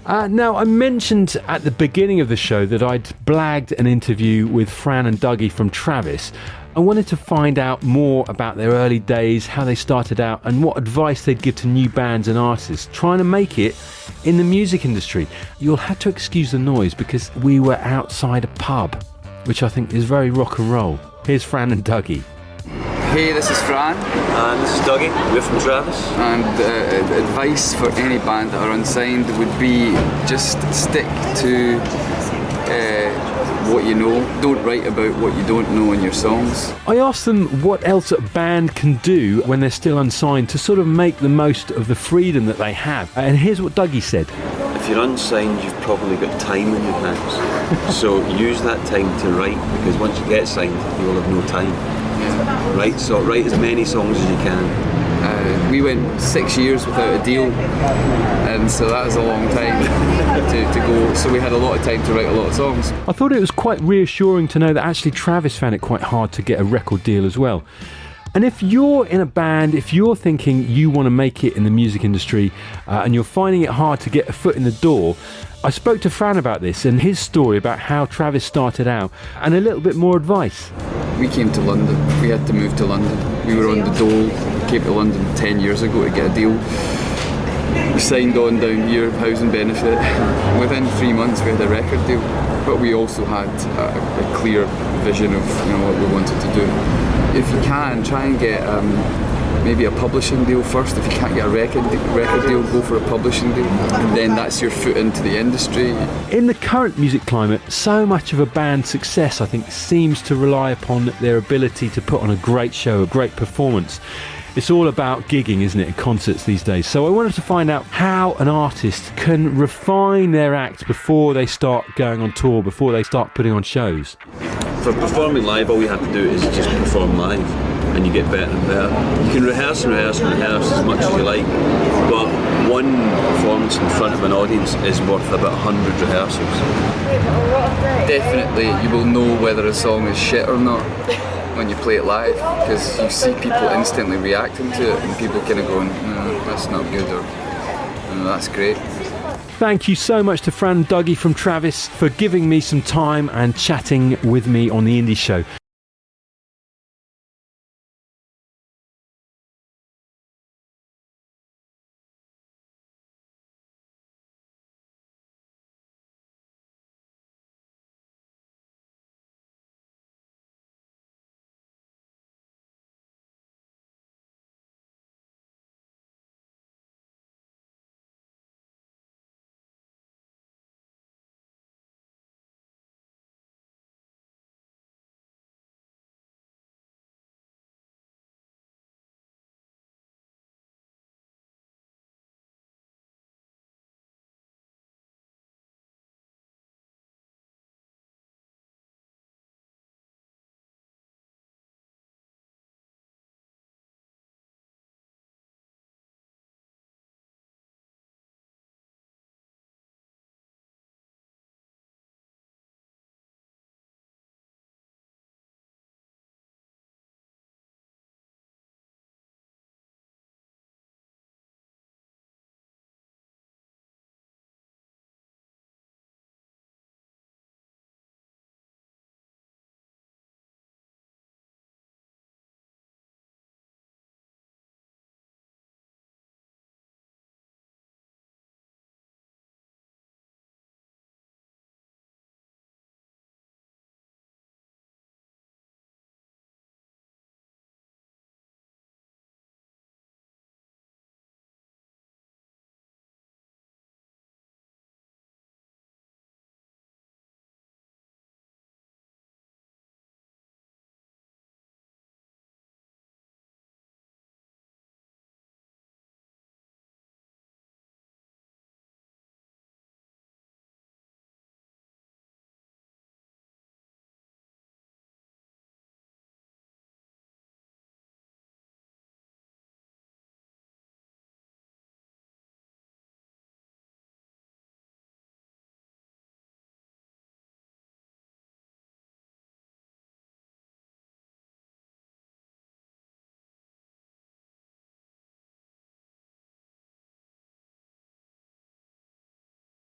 Now, I mentioned at the beginning of the show that I'd blagged an interview with Fran and Dougie from Travis. I wanted to find out more about their early days, how they started out, and what advice they'd give to new bands and artists trying to make it in the music industry. You'll have to excuse the noise because we were outside a pub, which I think is very rock and roll. Here's Fran and Dougie. Hey, this is Fran. And this is Dougie. We're from Travis. And advice for any band that are unsigned would be just stick to what you know. Don't write about what you don't know in your songs. I asked them what else a band can do when they're still unsigned to sort of make the most of the freedom that they have. And here's what Dougie said. If you're unsigned, you've probably got time in your hands. So use that time to write, because once you get signed, you'll have no time. Yeah. Right, so write as many songs as you can. We went 6 years without a deal, and so that was a long time to go. So we had a lot of time to write a lot of songs. I thought it was quite reassuring to know that actually Travis found it quite hard to get a record deal as well. And if you're in a band, if you're thinking you want to make it in the music industry and you're finding it hard to get a foot in the door, I spoke to Fran about this and his story about how Travis started out and a little bit more advice. We came to London. We had to move to London. We were on the dole. Came to London 10 years ago to get a deal. We signed on down here, housing benefit. Within 3 months we had a record deal, but we also had a clear vision of what we wanted to do. If you can, try and get maybe a publishing deal first. If you can't get a record deal, go for a publishing deal, and then that's your foot into the industry. In the current music climate, so much of a band's success, I think, seems to rely upon their ability to put on a great show, a great performance. It's all about gigging, isn't it, at concerts these days. So I wanted to find out how an artist can refine their act before they start going on tour, before they start putting on shows. For performing live, all you have to do is just perform live, and you get better and better. You can rehearse as much as you like, but one performance in front of an audience is worth about 100 rehearsals. Definitely, you will know whether a song is shit or not when you play it live, because you see people instantly reacting to it, and people kind of going, no, that's not good, or no, that's great. Thank you so much to Fran and Dougie from Travis for giving me some time and chatting with me on the Indie Show.